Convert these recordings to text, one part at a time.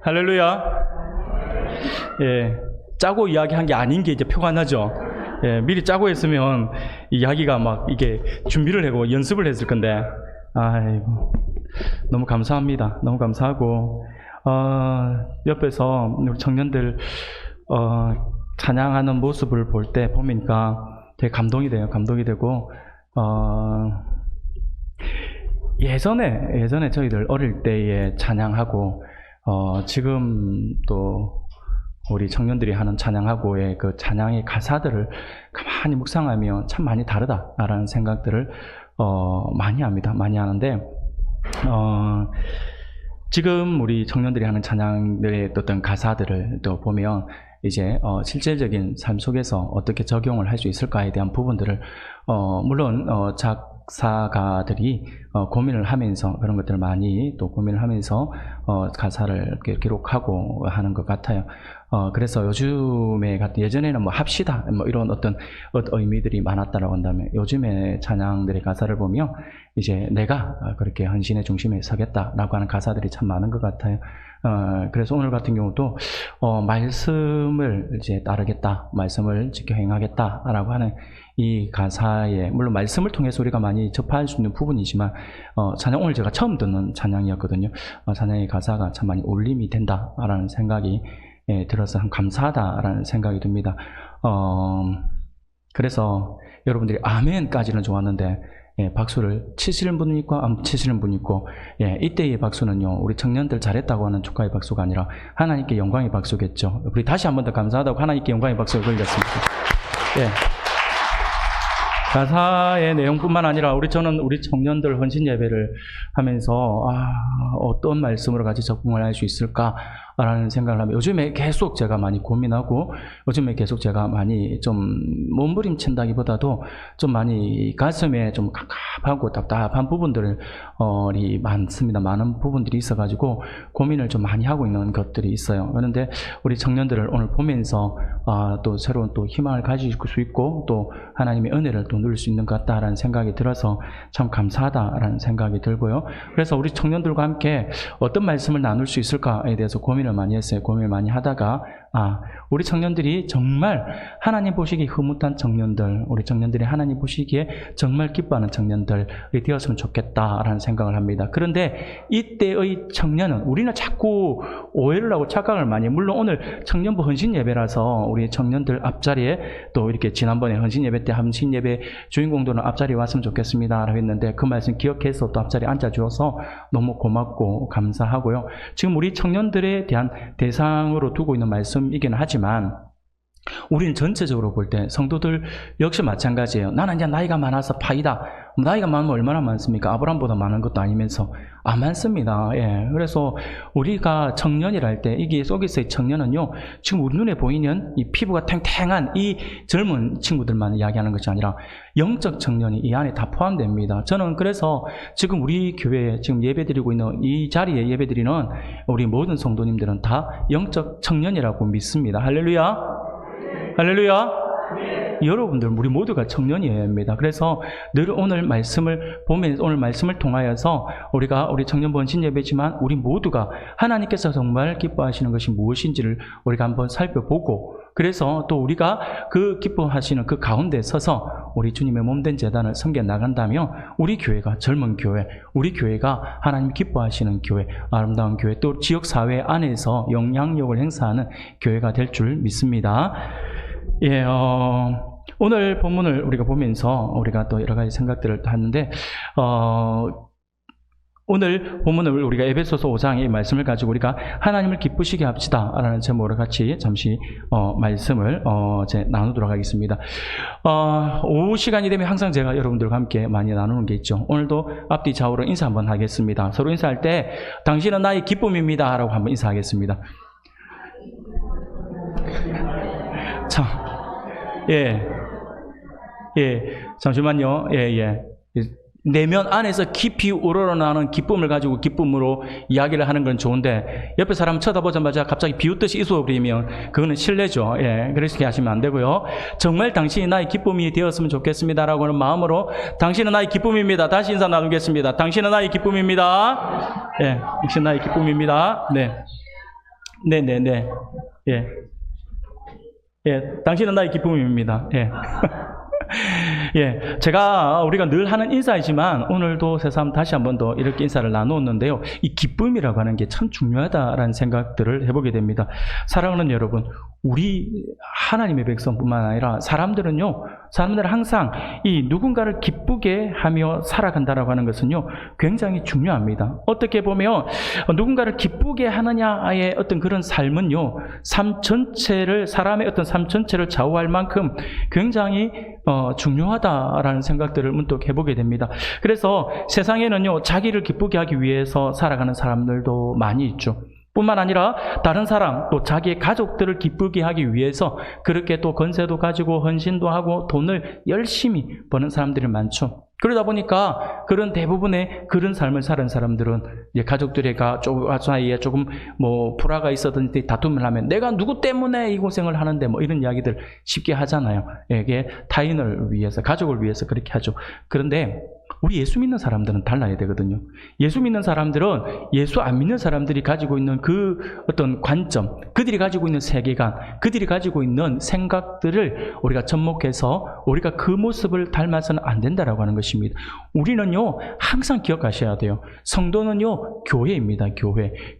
할렐루야. 예, 짜고 이야기한 게 아닌 게 이제 표가 나죠. 예, 미리 짜고 했으면 이야기가 막 이게 준비를 하고 연습을 했을 건데, 아이고, 너무 감사합니다. 너무 감사하고, 옆에서 우리 청년들, 찬양하는 모습을 볼 때 보니까 되게 감동이 돼요. 감동이 되고, 예전에 저희들 어릴 때에 찬양하고, 지금 또 우리 청년들이 하는 찬양하고의 그 찬양의 가사들을 가만히 묵상하면 참 많이 다르다라는 생각들을 많이 합니다. 많이 하는데 지금 우리 청년들이 하는 찬양들의 어떤 가사들을 또 보면 이제 실질적인 삶 속에서 어떻게 적용을 할 수 있을까에 대한 부분들을 물론 작사가들이 고민을 하면서 그런 것들을 많이 또 고민을 하면서 가사를 이렇게 기록하고 하는 것 같아요. 그래서 요즘에 예전에는 뭐 합시다 뭐 이런 어떤 의미들이 많았다라고 한다면 요즘에 찬양들의 가사를 보면 이제 내가 그렇게 헌신의 중심에 서겠다라고 하는 가사들이 참 많은 것 같아요. 그래서 오늘 같은 경우도 말씀을 이제 따르겠다, 말씀을 지켜 행하겠다라고 하는 이 가사에 물론 말씀을 통해서 우리가 많이 접할 수 있는 부분이지만 찬양 오늘 제가 처음 듣는 찬양이었거든요. 찬양의 가사가 참 많이 울림이 된다라는 생각이 들어서 참 감사하다라는 생각이 듭니다. 그래서 여러분들이 아멘까지는 좋았는데 박수를 치시는 분이 있고 안 치시는 분이 있고 이때의 박수는요 우리 청년들 잘했다고 하는 축하의 박수가 아니라 하나님께 영광의 박수겠죠. 우리 다시 한 번 더 감사하다고 하나님께 영광의 박수를 올렸습니다. 가사의 내용뿐만 아니라 저는 우리 청년들 헌신 예배를 하면서 어떤 말씀으로 같이 적응을 할 수 있을까라는 생각을 하면 요즘에 계속 제가 많이 고민하고 요즘에 계속 제가 많이 좀 몸부림친다기보다도 좀 많이 가슴에 좀 갑갑하고 답답한 부분들이 많습니다. 많은 부분들이 있어가지고 고민을 좀 많이 하고 있는 것들이 있어요. 그런데 우리 청년들을 오늘 보면서 또 새로운 또 희망을 가질 수 있고 또 하나님의 은혜를 또 누릴 수 있는 것 같다라는 생각이 들어서 참 감사하다라는 생각이 들고요. 그래서 우리 청년들과 함께 어떤 말씀을 나눌 수 있을까에 대해서 고민을 많이 했어요. 고민을 많이 하다가 우리 청년들이 정말 하나님 보시기에 흐뭇한 청년들, 우리 청년들이 하나님 보시기에 정말 기뻐하는 청년들이 되었으면 좋겠다라는 생각을 합니다. 그런데 이때의 청년은 우리는 자꾸 오해를 하고 착각을 많이 해요. 물론 오늘 청년부 헌신 예배라서 우리 청년들 앞자리에 또 이렇게 지난번에 헌신 예배 때 헌신 예배 주인공들은 앞자리에 왔으면 좋겠습니다 라고 했는데 그 말씀 기억해서 또 앞자리에 앉아주어서 너무 고맙고 감사하고요. 지금 우리 청년들에 대한 대상으로 두고 있는 말씀이긴 하지만 우리는 전체적으로 볼 때 성도들 역시 마찬가지예요. 나는 이제 나이가 많아서 파이다. 나이가 많으면 얼마나 많습니까? 아브라함보다 많은 것도 아니면서 많습니다. 그래서 우리가 청년이라 할 때 이게 속에서의 청년은요 지금 우리 눈에 보이는 이 피부가 탱탱한 이 젊은 친구들만 이야기하는 것이 아니라 영적 청년이 이 안에 다 포함됩니다. 저는 그래서 지금 우리 교회에 지금 예배드리고 있는 이 자리에 예배드리는 우리 모든 성도님들은 다 영적 청년이라고 믿습니다. 할렐루야. 할렐루야. 여러분들 우리 모두가 청년이어야합니다. 그래서 늘 오늘 말씀을 보면서 오늘 말씀을 통하여서 우리 청년부 헌신 예배지만 우리 모두가 하나님께서 정말 기뻐하시는 것이 무엇인지를 우리가 한번 살펴보고 그래서 또 우리가 그 기뻐하시는 그 가운데 서서 우리 주님의 몸된 제단을 섬겨 나간다면 우리 교회가 젊은 교회, 우리 교회가 하나님 기뻐하시는 교회, 아름다운 교회 또 지역사회 안에서 영향력을 행사하는 교회가 될 줄 믿습니다. 오늘 본문을 우리가 보면서 우리가 또 여러 가지 생각들을 하는데 오늘 본문을 우리가 에베소서 5장의 말씀을 가지고 우리가 하나님을 기쁘시게 합시다 라는 제목으로 같이 잠시 말씀을 나누도록 하겠습니다. 오후 시간이 되면 항상 제가 여러분들과 함께 많이 나누는 게 있죠. 오늘도 앞뒤 좌우로 인사 한번 하겠습니다. 서로 인사할 때 당신은 나의 기쁨입니다 라고 한번 인사하겠습니다. 참, 잠시만요. 내면 안에서 깊이 우러나오는 기쁨을 가지고 기쁨으로 이야기를 하는 건 좋은데 옆에 사람 쳐다보자마자 갑자기 비웃듯이 웃어버리면 그거는 실례죠. 그렇게 하시면 안 되고요. 정말 당신이 나의 기쁨이 되었으면 좋겠습니다라고 하는 마음으로 당신은 나의 기쁨입니다. 다시 인사 나누겠습니다. 당신은 나의 기쁨입니다. 당신 나의 기쁨입니다. 네네네. 예. 예. 당신은 나의 기쁨입니다. 예. 예, 우리가 늘 하는 인사이지만 오늘도 새삼 다시 한 번 더 이렇게 인사를 나누었는데요. 이 기쁨이라고 하는 게 참 중요하다라는 생각들을 해보게 됩니다. 사랑하는 여러분, 우리 하나님의 백성뿐만 아니라 사람들은 항상 이 누군가를 기쁘게 하며 살아간다라고 하는 것은요, 굉장히 중요합니다. 어떻게 보면 누군가를 기쁘게 하느냐의 어떤 그런 삶은요, 사람의 어떤 삶 전체를 좌우할 만큼 굉장히 중요하다라는 생각들을 문득 해보게 됩니다. 그래서 세상에는요, 자기를 기쁘게 하기 위해서 살아가는 사람들도 많이 있죠. 뿐만 아니라 다른 사람, 또 자기의 가족들을 기쁘게 하기 위해서 그렇게 또 건세도 가지고 헌신도 하고 돈을 열심히 버는 사람들이 많죠. 그러다 보니까 그런 대부분의 그런 삶을 사는 사람들은 이제 가족들의 사이에 조금 불화가 있었든지 다툼을 하면 내가 누구 때문에 이 고생을 하는데 이런 이야기들 쉽게 하잖아요. 이게 타인을 위해서, 가족을 위해서 그렇게 하죠. 그런데 우리 예수 믿는 사람들은 달라야 되거든요. 예수 믿는 사람들은 예수 안 믿는 사람들이 가지고 있는 그 어떤 관점, 그들이 가지고 있는 세계관, 그들이 가지고 있는 생각들을 우리가 접목해서 우리가 그 모습을 닮아서는 안 된다라고 하는 것입니다. 우리는요, 항상 기억하셔야 돼요. 성도는요, 교회입니다.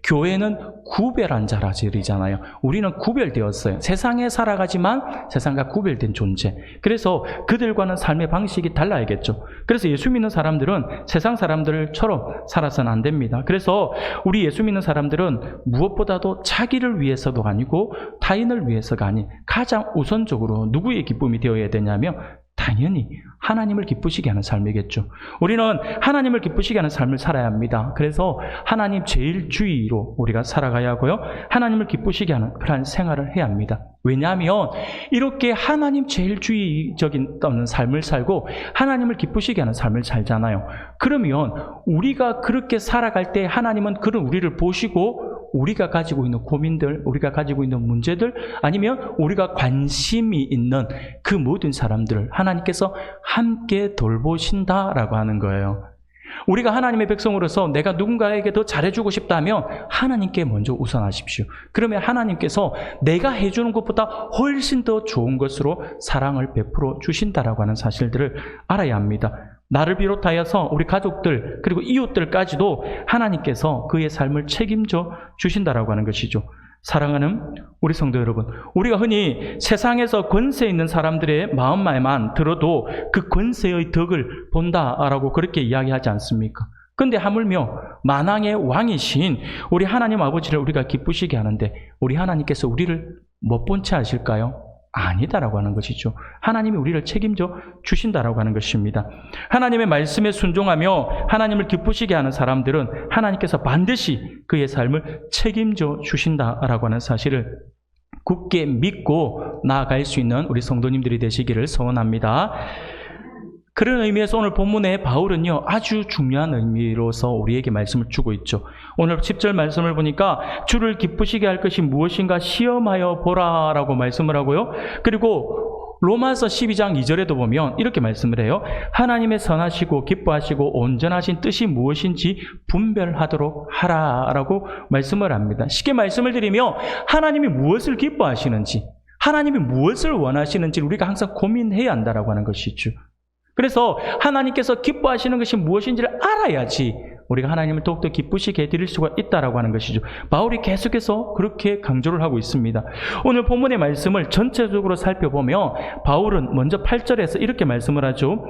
교회는 구별한 자라들이잖아요. 우리는 구별되었어요. 세상에 살아가지만 세상과 구별된 존재. 그래서 그들과는 삶의 방식이 달라야겠죠. 그래서 예수 믿는 사람들은 세상 사람들처럼 살아서는 안 됩니다. 그래서 우리 예수 믿는 사람들은 무엇보다도 자기를 위해서도 아니고 타인을 위해서가 아닌 가장 우선적으로 누구의 기쁨이 되어야 되냐면 당연히 하나님을 기쁘시게 하는 삶이겠죠. 우리는 하나님을 기쁘시게 하는 삶을 살아야 합니다. 그래서 하나님 제일 주의로 우리가 살아가야 하고요. 하나님을 기쁘시게 하는 그런 생활을 해야 합니다. 왜냐하면 이렇게 하나님 제일 주의적인 삶을 살고 하나님을 기쁘시게 하는 삶을 살잖아요. 그러면 우리가 그렇게 살아갈 때 하나님은 그런 우리를 보시고 우리가 가지고 있는 고민들, 우리가 가지고 있는 문제들, 아니면 우리가 관심이 있는 그 모든 사람들을 하나님께서 함께 돌보신다라고 하는 거예요. 우리가 하나님의 백성으로서 내가 누군가에게 더 잘해주고 싶다면 하나님께 먼저 우선하십시오. 그러면 하나님께서 내가 해주는 것보다 훨씬 더 좋은 것으로 사랑을 베풀어 주신다라고 하는 사실들을 알아야 합니다. 나를 비롯하여서 우리 가족들 그리고 이웃들까지도 하나님께서 그의 삶을 책임져 주신다라고 하는 것이죠. 사랑하는 우리 성도 여러분, 우리가 흔히 세상에서 권세 있는 사람들의 마음만 들어도 그 권세의 덕을 본다라고 그렇게 이야기하지 않습니까? 근데 하물며 만왕의 왕이신 우리 하나님 아버지를 우리가 기쁘시게 하는데 우리 하나님께서 우리를 못 본 채 하실까요? 아니다라고 하는 것이죠. 하나님이 우리를 책임져 주신다라고 하는 것입니다. 하나님의 말씀에 순종하며 하나님을 기쁘시게 하는 사람들은 하나님께서 반드시 그의 삶을 책임져 주신다라고 하는 사실을 굳게 믿고 나아갈 수 있는 우리 성도님들이 되시기를 소원합니다. 그런 의미에서 오늘 본문에 바울은요, 아주 중요한 의미로서 우리에게 말씀을 주고 있죠. 오늘 10절 말씀을 보니까 주를 기쁘시게 할 것이 무엇인가 시험하여 보라라고 말씀을 하고요. 그리고 로마서 12장 2절에도 보면 이렇게 말씀을 해요. 하나님의 선하시고 기뻐하시고 온전하신 뜻이 무엇인지 분별하도록 하라라고 말씀을 합니다. 쉽게 말씀을 드리며 하나님이 무엇을 기뻐하시는지, 하나님이 무엇을 원하시는지 우리가 항상 고민해야 한다라고 하는 것이죠. 그래서 하나님께서 기뻐하시는 것이 무엇인지를 알아야지 우리가 하나님을 더욱더 기쁘시게 해드릴 수가 있다라고 하는 것이죠. 바울이 계속해서 그렇게 강조를 하고 있습니다. 오늘 본문의 말씀을 전체적으로 살펴보면 바울은 먼저 8절에서 이렇게 말씀을 하죠.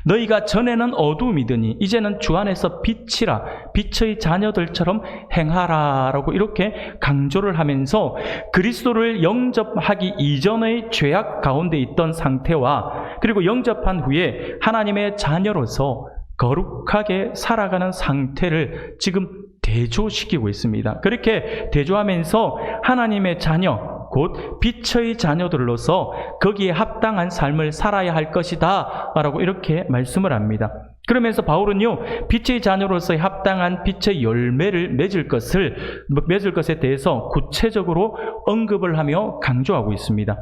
너희가 전에는 어두움이더니 이제는 주 안에서 빛이라, 빛의 자녀들처럼 행하라라고 이렇게 강조를 하면서 그리스도를 영접하기 이전의 죄악 가운데 있던 상태와 그리고 영접한 후에 하나님의 자녀로서 거룩하게 살아가는 상태를 지금 대조시키고 있습니다. 그렇게 대조하면서 하나님의 자녀, 곧 빛의 자녀들로서 거기에 합당한 삶을 살아야 할 것이다 라고 이렇게 말씀을 합니다. 그러면서 바울은요, 빛의 자녀로서의 합당한 빛의 열매를 맺을 것에 대해서 구체적으로 언급을 하며 강조하고 있습니다.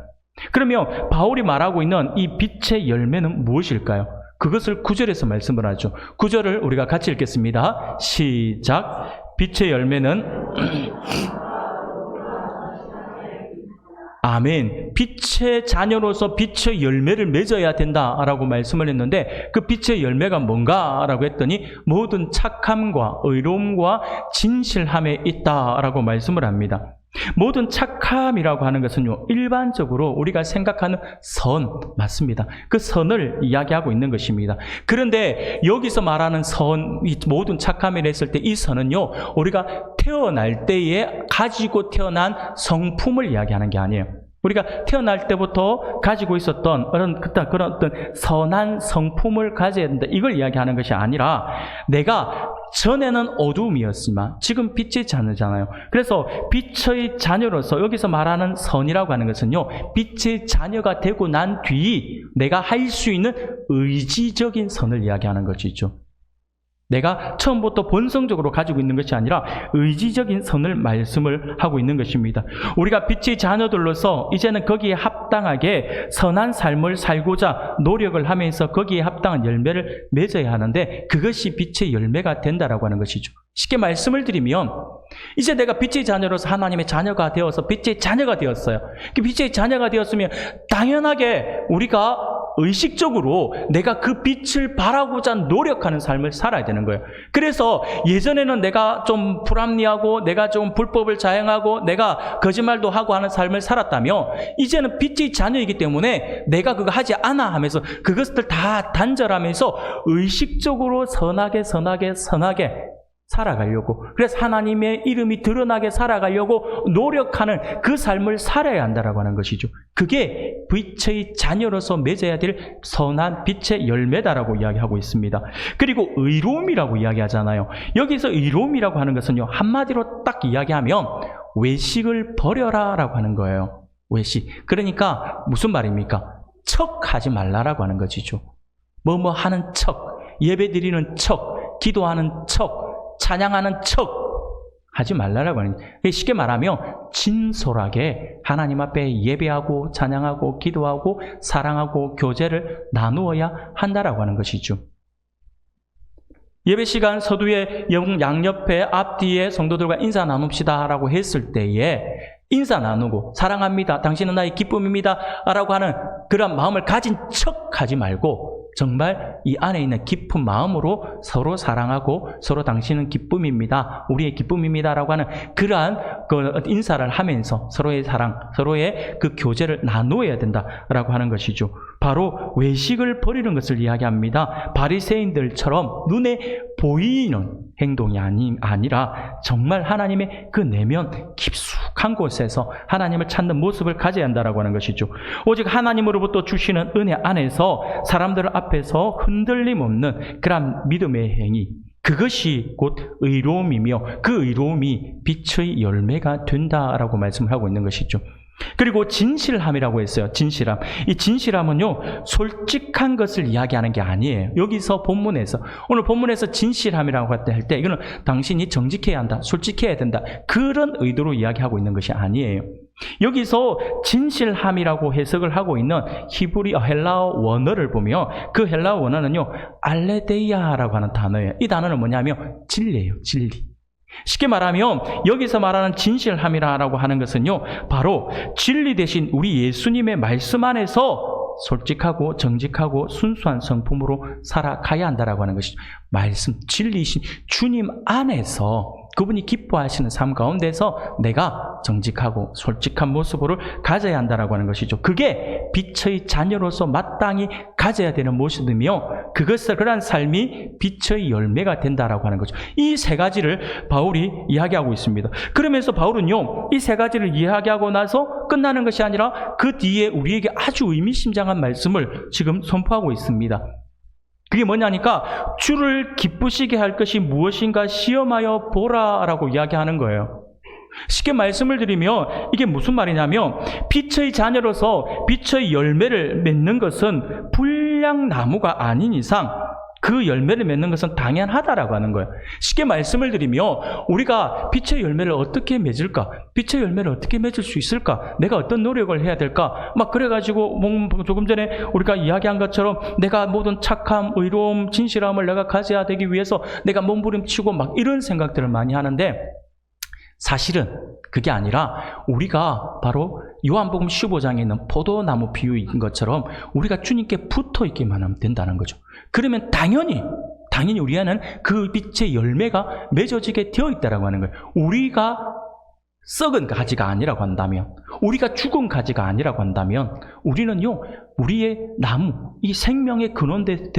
그러면 바울이 말하고 있는 이 빛의 열매는 무엇일까요? 그것을 9절에서 말씀을 하죠. 9절을 우리가 같이 읽겠습니다. 시작. 빛의 열매는 아멘. 빛의 자녀로서 빛의 열매를 맺어야 된다라고 말씀을 했는데 그 빛의 열매가 뭔가라고 했더니 모든 착함과 의로움과 진실함에 있다라고 말씀을 합니다. 모든 착함이라고 하는 것은요, 일반적으로 우리가 생각하는 선, 맞습니다. 그 선을 이야기하고 있는 것입니다. 그런데 여기서 말하는 선, 이 모든 착함이라 했을 때 이 선은요, 우리가 태어날 때에 가지고 태어난 성품을 이야기하는 게 아니에요. 우리가 태어날 때부터 가지고 있었던 그런 어떤 선한 성품을 가져야 된다. 이걸 이야기하는 것이 아니라 내가 전에는 어두움이었지만 지금 빛의 자녀잖아요. 그래서 빛의 자녀로서 여기서 말하는 선이라고 하는 것은요, 빛의 자녀가 되고 난 뒤 내가 할 수 있는 의지적인 선을 이야기하는 것이죠. 내가 처음부터 본성적으로 가지고 있는 것이 아니라 의지적인 선을 말씀을 하고 있는 것입니다. 우리가 빛의 자녀들로서 이제는 거기에 합당하게 선한 삶을 살고자 노력을 하면서 거기에 합당한 열매를 맺어야 하는데 그것이 빛의 열매가 된다라고 하는 것이죠. 쉽게 말씀을 드리면 이제 내가 빛의 자녀로서 하나님의 자녀가 되어서 빛의 자녀가 되었어요. 빛의 자녀가 되었으면 당연하게 우리가 의식적으로 내가 그 빛을 바라고자 노력하는 삶을 살아야 되는 거예요. 그래서 예전에는 내가 좀 불합리하고 내가 좀 불법을 자행하고 내가 거짓말도 하고 하는 삶을 살았다며 이제는 빛의 자녀이기 때문에 내가 그거 하지 않아 하면서 그것들 다 단절하면서 의식적으로 선하게 살아가려고, 그래서 하나님의 이름이 드러나게 살아가려고 노력하는 그 삶을 살아야 한다라고 하는 것이죠. 그게 빛의 자녀로서 맺어야 될 선한 빛의 열매다라고 이야기하고 있습니다. 그리고 의로움이라고 이야기하잖아요. 여기서 의로움이라고 하는 것은요, 한마디로 딱 이야기하면 외식을 버려라라고 하는 거예요. 외식. 그러니까 무슨 말입니까? 척하지 말라라고 하는 것이죠. 뭐뭐 하는 척, 예배 드리는 척, 기도하는 척, 찬양하는 척 하지 말라라고 하는 거예요. 쉽게 말하면 진솔하게 하나님 앞에 예배하고 찬양하고 기도하고 사랑하고 교제를 나누어야 한다라고 하는 것이죠. 예배 시간 서두에 양옆에 앞뒤에 성도들과 인사 나눕시다 라고 했을 때에 인사 나누고 사랑합니다, 당신은 나의 기쁨입니다 라고 하는 그런 마음을 가진 척 하지 말고 정말 이 안에 있는 깊은 마음으로 서로 사랑하고 서로 당신은 기쁨입니다, 우리의 기쁨입니다 라고 하는 그러한 그 인사를 하면서 서로의 사랑, 서로의 그 교제를 나누어야 된다라고 하는 것이죠. 바로 외식을 버리는 것을 이야기합니다. 바리새인들처럼 눈에 보이는 행동이 아니라 정말 하나님의 그 내면 깊숙한 곳에서 하나님을 찾는 모습을 가져야 한다라고 하는 것이죠. 오직 하나님으로부터 주시는 은혜 안에서 사람들 앞에서 흔들림 없는 그런 믿음의 행위, 그것이 곧 의로움이며 그 의로움이 빛의 열매가 된다라고 말씀하고 있는 것이죠. 그리고 진실함이라고 했어요. 진실함. 이 진실함은요, 솔직한 것을 이야기하는 게 아니에요. 여기서 본문에서, 오늘 본문에서 진실함이라고 할 때 이거는 당신이 정직해야 한다, 솔직해야 된다, 그런 의도로 이야기하고 있는 것이 아니에요. 여기서 진실함이라고 해석을 하고 있는 헬라어 원어를 보면 그 헬라어 원어는요, 알레데이아라고 하는 단어예요. 이 단어는 뭐냐면 진리예요. 진리. 쉽게 말하면 여기서 말하는 진실함이라고 하는 것은요, 바로 진리 대신 우리 예수님의 말씀 안에서 솔직하고 정직하고 순수한 성품으로 살아가야 한다라고 하는 것이죠. 말씀, 진리이신 주님 안에서 그분이 기뻐하시는 삶 가운데서 내가 정직하고 솔직한 모습으로 가져야 한다라고 하는 것이죠. 그게 빛의 자녀로서 마땅히 가져야 되는 모습이며 그러한 삶이 빛의 열매가 된다라고 하는 거죠. 이 세 가지를 바울이 이야기하고 있습니다. 그러면서 바울은요, 이 세 가지를 이야기하고 나서 끝나는 것이 아니라 그 뒤에 우리에게 아주 의미심장한 말씀을 지금 선포하고 있습니다. 그게 뭐냐니까 주를 기쁘시게 할 것이 무엇인가 시험하여 보라라고 이야기하는 거예요. 쉽게 말씀을 드리면 이게 무슨 말이냐면 빛의 자녀로서 빛의 열매를 맺는 것은 불량나무가 아닌 이상 그 열매를 맺는 것은 당연하다라고 하는 거예요. 쉽게 말씀을 드리면 우리가 빛의 열매를 어떻게 맺을까? 빛의 열매를 어떻게 맺을 수 있을까? 내가 어떤 노력을 해야 될까? 막 그래가지고 조금 전에 우리가 이야기한 것처럼 내가 모든 착함, 의로움, 진실함을 내가 가져야 되기 위해서 내가 몸부림치고 막 이런 생각들을 많이 하는데 사실은 그게 아니라 우리가 바로 요한복음 15장에 있는 포도나무 비유인 것처럼 우리가 주님께 붙어 있기만 하면 된다는 거죠. 그러면 당연히 우리 안에는 그 빛의 열매가 맺어지게 되어 있다라고 하는 거예요. 우리가 썩은 가지가 아니라고 한다면, 우리가 죽은 가지가 아니라고 한다면, 우리는요, 우리의 나무, 이 생명의 근원되는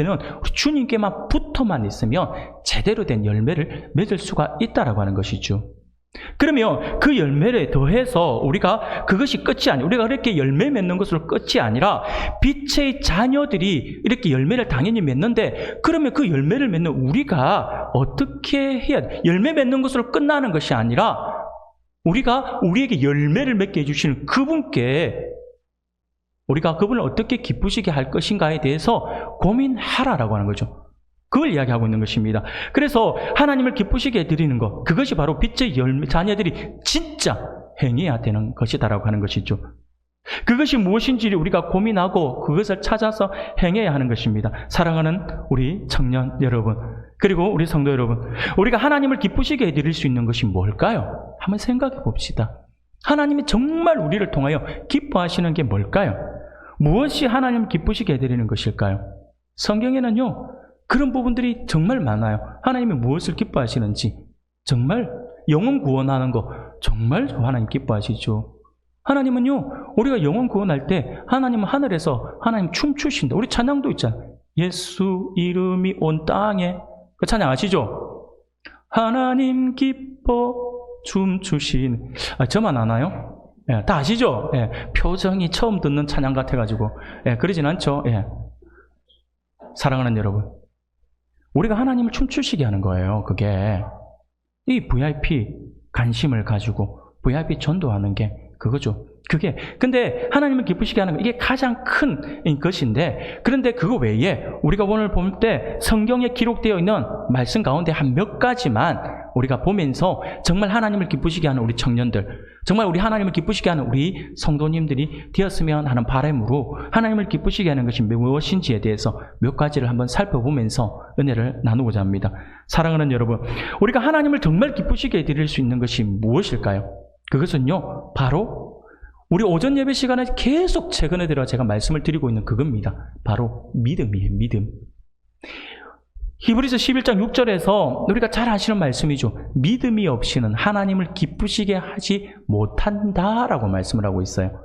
주님께만 붙어만 있으면 제대로 된 열매를 맺을 수가 있다라고 하는 것이죠. 그러면 그 열매를 더해서 우리가 그것이 끝이 아니라, 우리가 이렇게 열매 맺는 것으로 끝이 아니라 빛의 자녀들이 이렇게 열매를 당연히 맺는데, 그러면 그 열매를 맺는 우리가 어떻게 해야 돼? 열매 맺는 것으로 끝나는 것이 아니라 우리가 우리에게 열매를 맺게 해주시는 그분께 우리가 그분을 어떻게 기쁘시게 할 것인가에 대해서 고민하라라고 하는 거죠. 그걸 이야기하고 있는 것입니다. 그래서 하나님을 기쁘시게 해드리는 것, 그것이 바로 빛의 자녀들이 진짜 행해야 되는 것이다라고 하는 것이죠. 그것이 무엇인지 우리가 고민하고 그것을 찾아서 행해야 하는 것입니다. 사랑하는 우리 청년 여러분, 그리고 우리 성도 여러분, 우리가 하나님을 기쁘시게 해드릴 수 있는 것이 뭘까요? 한번 생각해 봅시다. 하나님이 정말 우리를 통하여 기뻐하시는 게 뭘까요? 무엇이 하나님을 기쁘시게 해드리는 것일까요? 성경에는요, 그런 부분들이 정말 많아요. 하나님이 무엇을 기뻐하시는지, 정말 영혼 구원하는 거 정말 하나님 기뻐하시죠. 하나님은요, 우리가 영혼 구원할 때 하나님은 하늘에서 하나님 춤추신다. 우리 찬양도 있잖아요. 예수 이름이 온 땅에, 그 찬양 아시죠? 하나님 기뻐 춤추신. 저만 아나요? 예, 다 아시죠? 예, 표정이 처음 듣는 찬양 같아가지고. 예, 그러진 않죠? 예. 사랑하는 여러분, 우리가 하나님을 춤추시게 하는 거예요. 그게 이 VIP 관심을 가지고 VIP 전도하는 게 그거죠. 그게 근데 하나님을 기쁘시게 하는 거, 이게 가장 큰 것인데, 그런데 그거 외에 우리가 오늘 볼 때 성경에 기록되어 있는 말씀 가운데 한 몇 가지만 우리가 보면서 정말 하나님을 기쁘시게 하는 우리 청년들, 정말 우리 하나님을 기쁘시게 하는 우리 성도님들이 되었으면 하는 바람으로 하나님을 기쁘시게 하는 것이 무엇인지에 대해서 몇 가지를 한번 살펴보면서 은혜를 나누고자 합니다. 사랑하는 여러분, 우리가 하나님을 정말 기쁘시게 해드릴 수 있는 것이 무엇일까요? 그것은요, 바로 우리 오전 예배 시간에 계속 최근에 들어 제가 말씀을 드리고 있는 그겁니다. 바로 믿음이에요. 믿음. 히브리서 11장 6절에서 우리가 잘 아시는 말씀이죠. 믿음이 없이는 하나님을 기쁘시게 하지 못한다라고 말씀을 하고 있어요.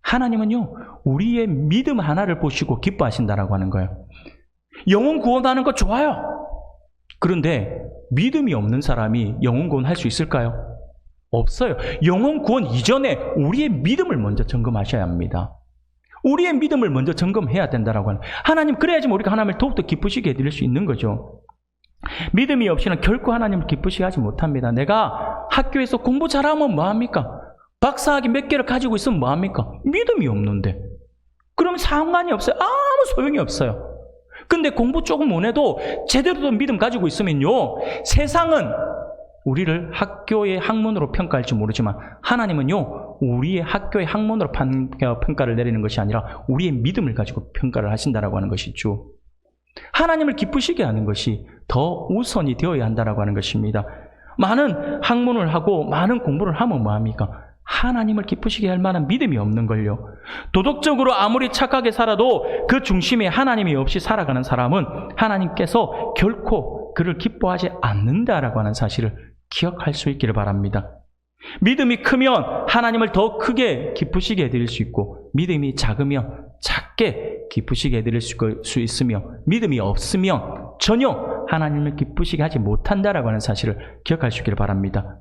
하나님은요, 우리의 믿음 하나를 보시고 기뻐하신다라고 하는 거예요. 영혼 구원하는 거 좋아요. 그런데 믿음이 없는 사람이 영혼 구원할 수 있을까요? 없어요. 영혼 구원 이전에 우리의 믿음을 먼저 점검하셔야 합니다. 우리의 믿음을 먼저 점검해야 된다라고 하는, 하나님, 그래야지 우리가 하나님을 더욱더 기쁘시게 해드릴 수 있는 거죠. 믿음이 없이는 결코 하나님을 기쁘시게 하지 못합니다. 내가 학교에서 공부 잘하면 뭐합니까? 박사학위 몇 개를 가지고 있으면 뭐합니까? 믿음이 없는데. 그러면 상관이 없어요. 아무 소용이 없어요. 근데 공부 조금 못해도 제대로 된 믿음 가지고 있으면요, 세상은 우리를 학교의 학문으로 평가할지 모르지만 하나님은요, 우리의 학교의 학문으로 평가를 내리는 것이 아니라 우리의 믿음을 가지고 평가를 하신다라고 하는 것이죠. 하나님을 기쁘시게 하는 것이 더 우선이 되어야 한다라고 하는 것입니다. 많은 학문을 하고 많은 공부를 하면 뭐합니까? 하나님을 기쁘시게 할 만한 믿음이 없는 걸요. 도덕적으로 아무리 착하게 살아도 그 중심에 하나님이 없이 살아가는 사람은 하나님께서 결코 그를 기뻐하지 않는다라고 하는 사실을 기억할 수 있기를 바랍니다. 믿음이 크면 하나님을 더 크게 기쁘시게 해드릴 수 있고, 믿음이 작으면 작게 기쁘시게 해드릴 수 있으며, 믿음이 없으면 전혀 하나님을 기쁘시게 하지 못한다라고 하는 사실을 기억할 수 있기를 바랍니다.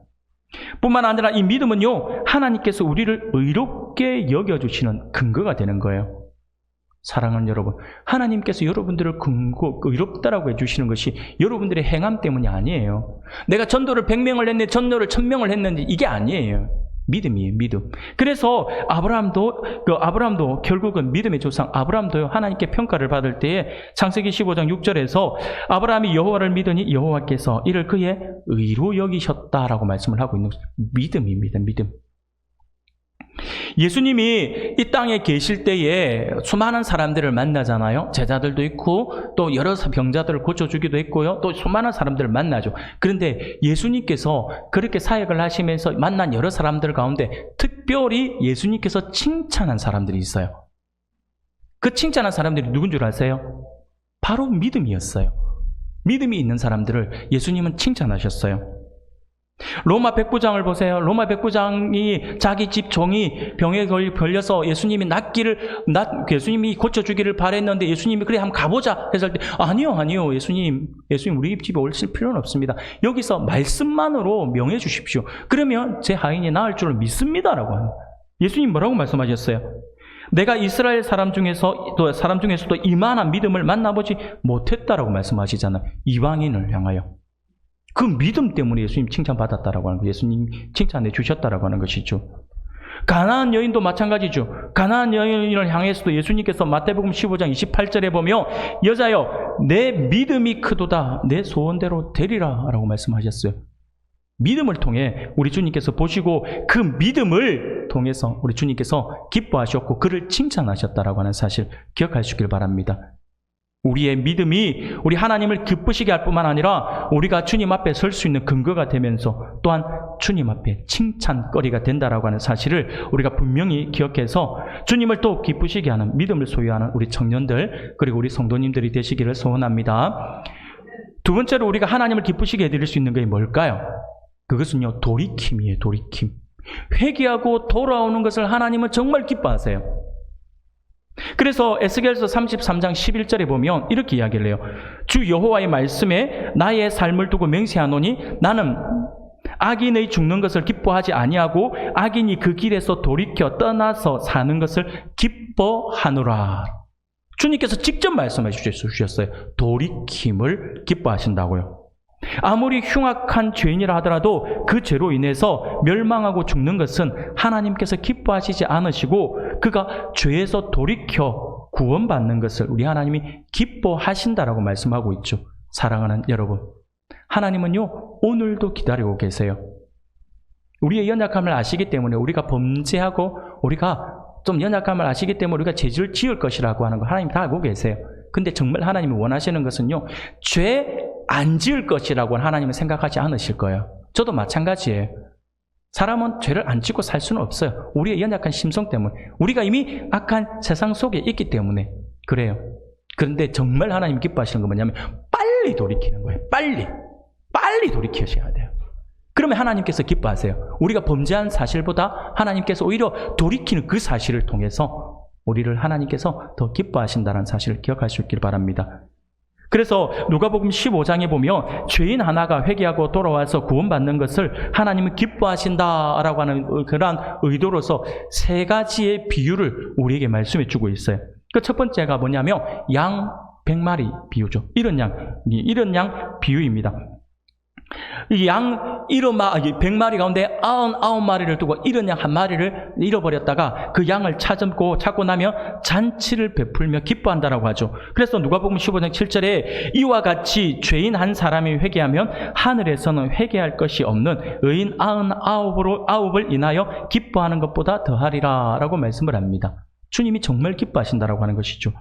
뿐만 아니라 이 믿음은요, 하나님께서 우리를 의롭게 여겨주시는 근거가 되는 거예요. 사랑하는 여러분, 하나님께서 여러분들을 의롭다라고 해주시는 것이 여러분들의 행함 때문이 아니에요. 내가 전도를 100명을 했는데 전도를 1000명을 했는지, 이게 아니에요. 믿음이에요, 믿음. 그래서 아브라함도 결국은 믿음의 조상 아브라함도요, 하나님께 평가를 받을 때에 창세기 15장 6절에서 아브라함이 여호와를 믿으니 여호와께서 이를 그의 의로 여기셨다라고 말씀을 하고 있는 것입니다. 믿음입니다, 믿음. 예수님이 이 땅에 계실 때에 수많은 사람들을 만나잖아요. 제자들도 있고 또 여러 병자들을 고쳐주기도 했고요. 또 수많은 사람들을 만나죠. 그런데 예수님께서 그렇게 사역을 하시면서 만난 여러 사람들 가운데 특별히 예수님께서 칭찬한 사람들이 있어요. 그 칭찬한 사람들이 누군 줄 아세요? 바로 믿음이었어요. 믿음이 있는 사람들을 예수님은 칭찬하셨어요. 로마 백부장을 보세요. 로마 백부장이 자기 집 종이 병에 걸려서 예수님이 예수님이 고쳐주기를 바랬는데 예수님이 그래 한번 가보자 했을 때 아니요 예수님 우리 집에 오실 필요는 없습니다. 여기서 말씀만으로 명해 주십시오. 그러면 제 하인이 나을 줄을 믿습니다라고 하는. 예수님 뭐라고 말씀하셨어요? 내가 이스라엘 사람 중에서도 이만한 믿음을 만나보지 못했다라고 말씀하시잖아요. 이방인을 향하여. 그 믿음 때문에 예수님 칭찬받았다라고 하는 거예요. 예수님 칭찬해 주셨다라고 하는 것이죠. 가나안 여인도 마찬가지죠. 가나안 여인을 향해서도 예수님께서 마태복음 15장 28절에 보면 여자여 내 믿음이 크도다 내 소원대로 되리라 라고 말씀하셨어요. 믿음을 통해 우리 주님께서 보시고 그 믿음을 통해서 우리 주님께서 기뻐하셨고 그를 칭찬하셨다라고 하는 사실 기억하시길 바랍니다. 우리의 믿음이 우리 하나님을 기쁘시게 할 뿐만 아니라 우리가 주님 앞에 설 수 있는 근거가 되면서 또한 주님 앞에 칭찬거리가 된다라고 하는 사실을 우리가 분명히 기억해서 주님을 또 기쁘시게 하는 믿음을 소유하는 우리 청년들 그리고 우리 성도님들이 되시기를 소원합니다. 두 번째로 우리가 하나님을 기쁘시게 해드릴 수 있는 게 뭘까요? 그것은요 돌이킴이에요. 돌이킴. 회개하고 돌아오는 것을 하나님은 정말 기뻐하세요. 그래서 에스겔서 33장 11절에 보면 이렇게 이야기를 해요. 주 여호와의 말씀에 나의 삶을 두고 맹세하노니 나는 악인의 죽는 것을 기뻐하지 아니하고 악인이 그 길에서 돌이켜 떠나서 사는 것을 기뻐하노라. 주님께서 직접 말씀해 주셨어요. 돌이킴을 기뻐하신다고요. 아무리 흉악한 죄인이라 하더라도 그 죄로 인해서 멸망하고 죽는 것은 하나님께서 기뻐하시지 않으시고 그가 죄에서 돌이켜 구원받는 것을 우리 하나님이 기뻐하신다라고 말씀하고 있죠. 사랑하는 여러분, 하나님은요 오늘도 기다리고 계세요. 우리의 연약함을 아시기 때문에 우리가 범죄하고 우리가 좀 연약함을 아시기 때문에 우리가 죄를 지을 것이라고 하는 거 하나님 다 알고 계세요. 근데 정말 하나님이 원하시는 것은요 죄 안 지을 것이라고 하나님은 생각하지 않으실 거예요. 저도 마찬가지예요. 사람은 죄를 안 짓고 살 수는 없어요. 우리의 연약한 심성 때문에. 우리가 이미 악한 세상 속에 있기 때문에 그래요. 그런데 정말 하나님 기뻐하시는 건 뭐냐면 빨리 돌이키는 거예요. 빨리 돌이키셔야 돼요. 그러면 하나님께서 기뻐하세요. 우리가 범죄한 사실보다 하나님께서 오히려 돌이키는 그 사실을 통해서 우리를 하나님께서 더 기뻐하신다는 사실을 기억하시길 바랍니다. 그래서 누가복음 15장에 보면 죄인 하나가 회개하고 돌아와서 구원받는 것을 하나님은 기뻐하신다라고 하는 그러한 의도로서 세 가지의 비유를 우리에게 말씀해 주고 있어요. 그 첫 번째가 뭐냐면 양 100마리 비유죠. 이런 양 비유입니다. 이 양 100마리 가운데 99마리를 두고 이런 양 한 마리를 잃어버렸다가 그 양을 찾고 나면 잔치를 베풀며 기뻐한다라고 하죠. 그래서 누가복음 15장 7절에 이와 같이 죄인 한 사람이 회개하면 하늘에서는 회개할 것이 없는 의인 99을 인하여 기뻐하는 것보다 더하리라 라고 말씀을 합니다. 주님이 정말 기뻐하신다라고 하는 것이죠.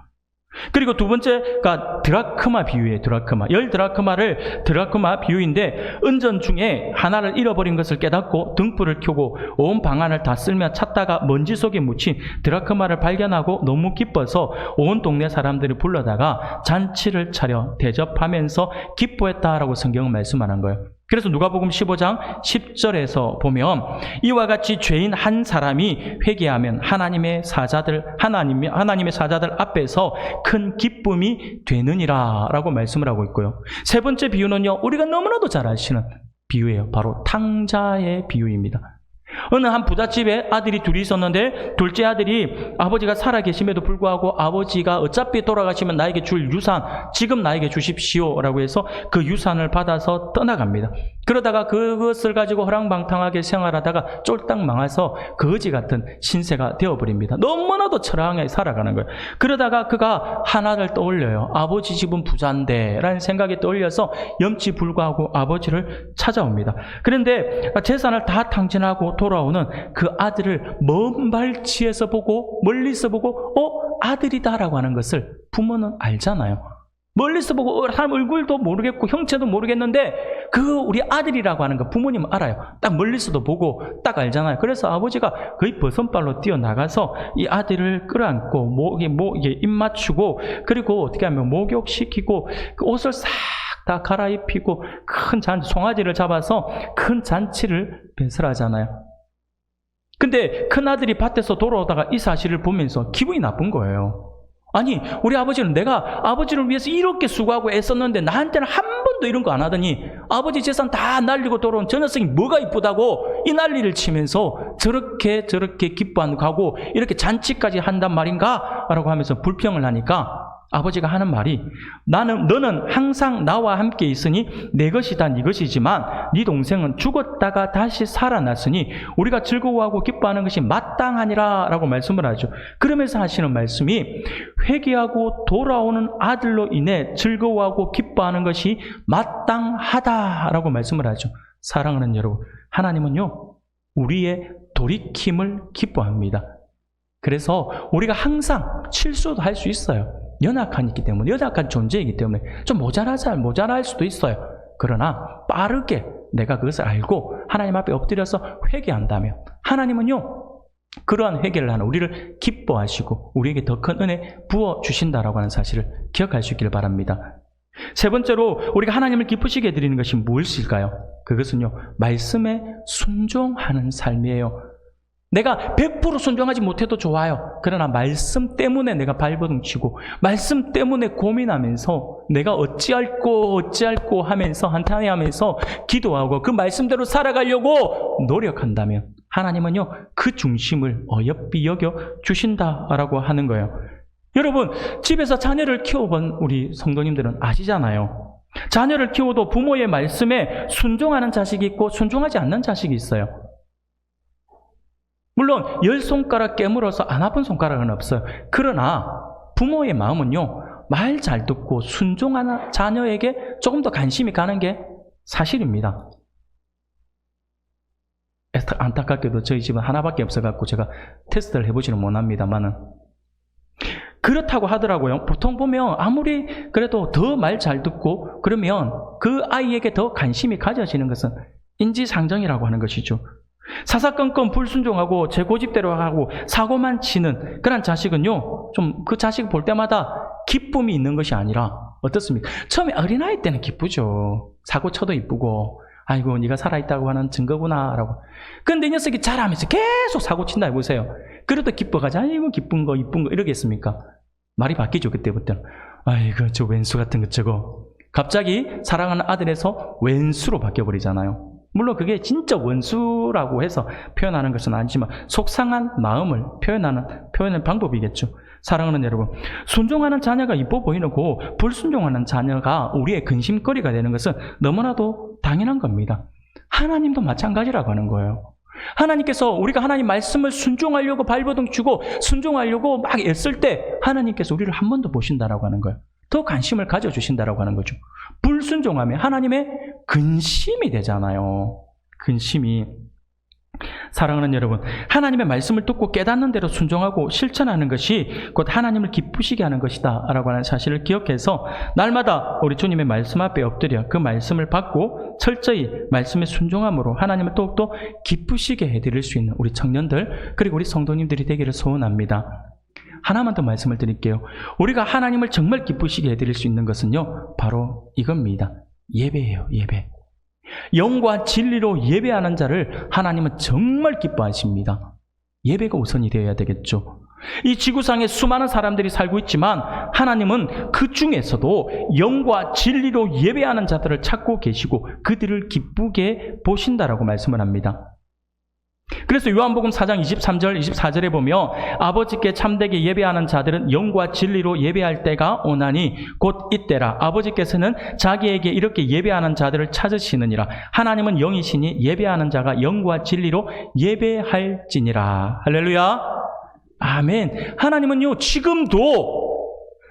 그리고 두 번째가 드라크마 비유예요. 드라크마. 10드라크마 비유인데 은전 중에 하나를 잃어버린 것을 깨닫고 등불을 켜고 온 방안을 다 쓸며 찾다가 먼지 속에 묻힌 드라크마를 발견하고 너무 기뻐서 온 동네 사람들이 불러다가 잔치를 차려 대접하면서 기뻐했다라고 성경은 말씀하는 거예요. 그래서 누가복음 15장 10절에서 보면 이와 같이 죄인 한 사람이 회개하면 하나님의 사자들 앞에서 큰 기쁨이 되느니라 라고 말씀을 하고 있고요. 세 번째 비유는요, 우리가 너무나도 잘 아시는 비유예요. 바로 탕자의 비유입니다. 어느 한 부잣집에 아들이 둘이 있었는데 둘째 아들이 아버지가 살아계심에도 불구하고 아버지가 어차피 돌아가시면 나에게 줄 유산 지금 나에게 주십시오 라고 해서 그 유산을 받아서 떠나갑니다. 그러다가 그것을 가지고 허랑방탕하게 생활하다가 쫄딱 망해서 거지 같은 신세가 되어버립니다. 너무나도 처량하게 살아가는 거예요. 그러다가 그가 하나를 떠올려요. 아버지 집은 부자인데 라는 생각이 떠올려서 염치불구하고 아버지를 찾아옵니다. 그런데 재산을 다 탕진하고 돌아오는 그 아들을 먼 발치에서 보고 멀리서 보고 아들이다라고 하는 것을 부모는 알잖아요. 멀리서 보고 사람 얼굴도 모르겠고 형체도 모르겠는데 그 우리 아들이라고 하는 거 부모님은 알아요. 딱 멀리서도 보고 딱 알잖아요. 그래서 아버지가 거의 버선발로 뛰어나가서 이 아들을 끌어안고 목에 입 맞추고 그리고 어떻게 하면 목욕시키고 그 옷을 싹 다 갈아입히고 큰 송아지를 잡아서 큰 잔치를 배설하잖아요. 근데 큰아들이 밭에서 돌아오다가 이 사실을 보면서 기분이 나쁜 거예요. 아니, 우리 아버지는 내가 아버지를 위해서 이렇게 수고하고 애썼는데 나한테는 한 번도 이런 거 안 하더니 아버지 재산 다 날리고 돌아온 저 녀석이 뭐가 이쁘다고 이 난리를 치면서 저렇게 기뻐하고 가고 이렇게 잔치까지 한단 말인가? 라고 하면서 불평을 하니까 아버지가 하는 말이 너는 항상 나와 함께 있으니 내 것이 다 네 것이지만 네 동생은 죽었다가 다시 살아났으니 우리가 즐거워하고 기뻐하는 것이 마땅하니라 라고 말씀을 하죠. 그러면서 하시는 말씀이 회개하고 돌아오는 아들로 인해 즐거워하고 기뻐하는 것이 마땅하다라고 말씀을 하죠. 사랑하는 여러분, 하나님은요 우리의 돌이킴을 기뻐합니다. 그래서 우리가 항상 실수도 할 수 있어요. 연약한 존재이기 때문에 좀 모자랄 수도 있어요. 그러나 빠르게 내가 그것을 알고 하나님 앞에 엎드려서 회개한다면 하나님은요 그러한 회개를 하는 우리를 기뻐하시고 우리에게 더 큰 은혜 부어주신다라고 하는 사실을 기억할 수 있기를 바랍니다. 세 번째로 우리가 하나님을 기쁘시게 해드리는 것이 무엇일까요? 그것은요 말씀에 순종하는 삶이에요. 내가 100% 순종하지 못해도 좋아요. 그러나 말씀 때문에 내가 발버둥치고 말씀 때문에 고민하면서 내가 어찌할꼬 하면서 한탄해하면서 기도하고 그 말씀대로 살아가려고 노력한다면 하나님은요 그 중심을 어여삐 여겨 주신다라고 하는 거예요. 여러분, 집에서 자녀를 키워본 우리 성도님들은 아시잖아요. 자녀를 키워도 부모의 말씀에 순종하는 자식이 있고 순종하지 않는 자식이 있어요. 물론 10손가락 깨물어서 안 아픈 손가락은 없어요. 그러나 부모의 마음은요 말 잘 듣고 순종하는 자녀에게 조금 더 관심이 가는 게 사실입니다. 안타깝게도 저희 집은 하나밖에 없어갖고 제가 테스트를 해보지는 못합니다만은 그렇다고 하더라고요. 보통 보면 아무리 그래도 더 말 잘 듣고 그러면 그 아이에게 더 관심이 가져지는 것은 인지상정이라고 하는 것이죠. 사사건건 불순종하고 제 고집대로 하고 사고만 치는 그런 자식은요 좀 그 자식 볼 때마다 기쁨이 있는 것이 아니라 어떻습니까? 처음에 어린아이 때는 기쁘죠. 사고 쳐도 이쁘고 아이고 네가 살아있다고 하는 증거구나 라고. 그런데 이 녀석이 자라면서 계속 사고 친다 해보세요. 그래도 기뻐가지 아이고 이쁜 거 이러겠습니까? 말이 바뀌죠. 그때부터는 아이고 저 왼수 같은 거 저거 갑자기 사랑하는 아들에서 왼수로 바뀌어버리잖아요. 물론 그게 진짜 원수라고 해서 표현하는 것은 아니지만 속상한 마음을 표현의 방법이겠죠. 사랑하는 여러분, 순종하는 자녀가 이뻐 보이는 거 불순종하는 자녀가 우리의 근심거리가 되는 것은 너무나도 당연한 겁니다. 하나님도 마찬가지라고 하는 거예요. 하나님께서 우리가 하나님 말씀을 순종하려고 발버둥 치고 순종하려고 막 애쓸 때 하나님께서 우리를 한 번 더 보신다라고 하는 거예요. 더 관심을 가져주신다라고 하는 거죠. 불순종하면 하나님의 근심이 되잖아요. 근심이. 사랑하는 여러분, 하나님의 말씀을 듣고 깨닫는 대로 순종하고 실천하는 것이 곧 하나님을 기쁘시게 하는 것이다 라고 하는 사실을 기억해서 날마다 우리 주님의 말씀 앞에 엎드려 그 말씀을 받고 철저히 말씀에 순종함으로 하나님을 더욱더 기쁘시게 해드릴 수 있는 우리 청년들 그리고 우리 성도님들이 되기를 소원합니다. 하나만 더 말씀을 드릴게요. 우리가 하나님을 정말 기쁘시게 해드릴 수 있는 것은요 바로 이겁니다. 예배예요. 예배. 영과 진리로 예배하는 자를 하나님은 정말 기뻐하십니다. 예배가 우선이 되어야 되겠죠. 이 지구상에 수많은 사람들이 살고 있지만 하나님은 그 중에서도 영과 진리로 예배하는 자들을 찾고 계시고 그들을 기쁘게 보신다라고 말씀을 합니다. 그래서 요한복음 4장 23절, 24절에 보면 아버지께 참되게 예배하는 자들은 영과 진리로 예배할 때가 오나니 곧 이때라. 아버지께서는 자기에게 이렇게 예배하는 자들을 찾으시느니라. 하나님은 영이시니 예배하는 자가 영과 진리로 예배할지니라. 할렐루야. 아멘. 하나님은요, 지금도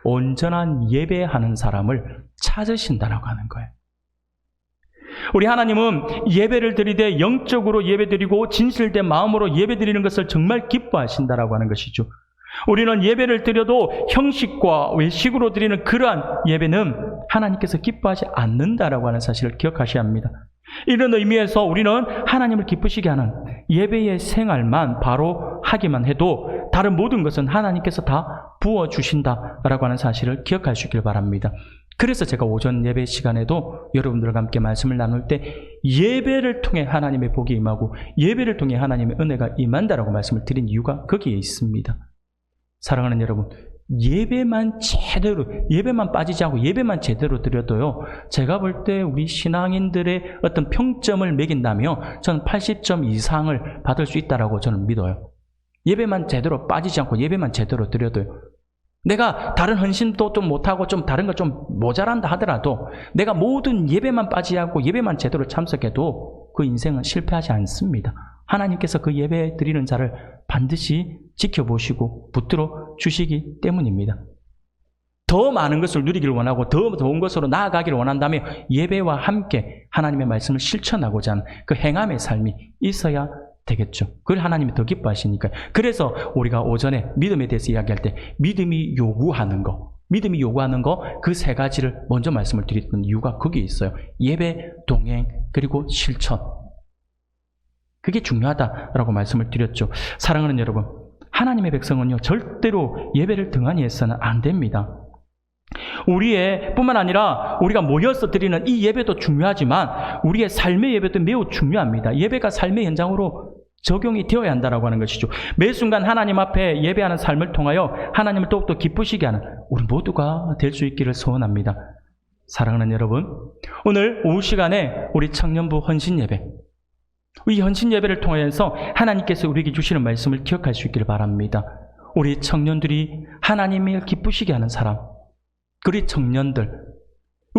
온전한 예배하는 사람을 찾으신다라고 하는 거예요. 우리 하나님은 예배를 드리되 영적으로 예배드리고 진실된 마음으로 예배드리는 것을 정말 기뻐하신다라고 하는 것이죠. 우리는 예배를 드려도 형식과 외식으로 드리는 그러한 예배는 하나님께서 기뻐하지 않는다라고 하는 사실을 기억하셔야 합니다. 이런 의미에서 우리는 하나님을 기쁘시게 하는 예배의 생활만 바로 하기만 해도 다른 모든 것은 하나님께서 다 부어주신다라고 하는 사실을 기억하시길 바랍니다. 그래서 제가 오전 예배 시간에도 여러분들과 함께 말씀을 나눌 때 예배를 통해 하나님의 복이 임하고 예배를 통해 하나님의 은혜가 임한다라고 말씀을 드린 이유가 거기에 있습니다. 사랑하는 여러분, 예배만 빠지지 않고 예배만 제대로 드려도요, 제가 볼 때 우리 신앙인들의 어떤 평점을 매긴다면 저는 80점 이상을 받을 수 있다라고 저는 믿어요. 예배만 제대로 빠지지 않고 예배만 제대로 드려도요. 내가 다른 헌신도 좀 못하고 좀 다른 거 좀 모자란다 하더라도 내가 모든 예배만 빠지지 않고 예배만 제대로 참석해도 그 인생은 실패하지 않습니다. 하나님께서 그 예배 드리는 자를 반드시 지켜보시고 붙들어 주시기 때문입니다. 더 많은 것을 누리기를 원하고 더 좋은 것으로 나아가기를 원한다면 예배와 함께 하나님의 말씀을 실천하고자 하는 그 행함의 삶이 있어야 되겠죠. 그걸 하나님이 더 기뻐하시니까요. 그래서 우리가 오전에 믿음에 대해서 이야기할 때 믿음이 요구하는 거 그 세 가지를 먼저 말씀을 드렸던 이유가 거기에 있어요. 예배, 동행, 그리고 실천. 그게 중요하다라고 말씀을 드렸죠. 사랑하는 여러분, 하나님의 백성은요, 절대로 예배를 등한히 해서는 안 됩니다. 뿐만 아니라 우리가 모여서 드리는 이 예배도 중요하지만 우리의 삶의 예배도 매우 중요합니다. 예배가 삶의 현장으로 적용이 되어야 한다고 하는 것이죠. 매 순간 하나님 앞에 예배하는 삶을 통하여 하나님을 더욱더 기쁘시게 하는 우리 모두가 될 수 있기를 소원합니다. 사랑하는 여러분, 오늘 오후 시간에 우리 청년부 헌신 예배, 이 헌신 예배를 통해서 하나님께서 우리에게 주시는 말씀을 기억할 수 있기를 바랍니다. 우리 청년들이 하나님을 기쁘시게 하는 사람, 우리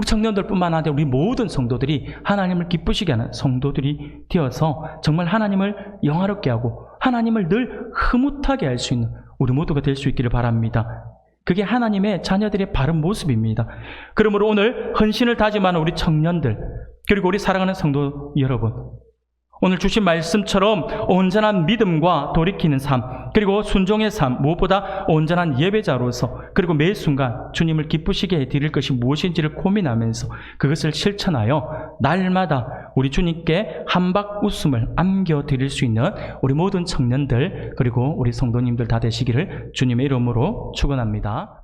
청년들뿐만 아니라 우리 모든 성도들이 하나님을 기쁘시게 하는 성도들이 되어서 정말 하나님을 영화롭게 하고 하나님을 늘 흐뭇하게 할 수 있는 우리 모두가 될 수 있기를 바랍니다. 그게 하나님의 자녀들의 바른 모습입니다. 그러므로 오늘 헌신을 다짐하는 우리 청년들, 그리고 우리 사랑하는 성도 여러분, 오늘 주신 말씀처럼 온전한 믿음과 돌이키는 삶, 그리고 순종의 삶, 무엇보다 온전한 예배자로서, 그리고 매 순간 주님을 기쁘시게 해드릴 것이 무엇인지를 고민하면서 그것을 실천하여 날마다 우리 주님께 한박 웃음을 안겨드릴 수 있는 우리 모든 청년들, 그리고 우리 성도님들 다 되시기를 주님의 이름으로 축원합니다.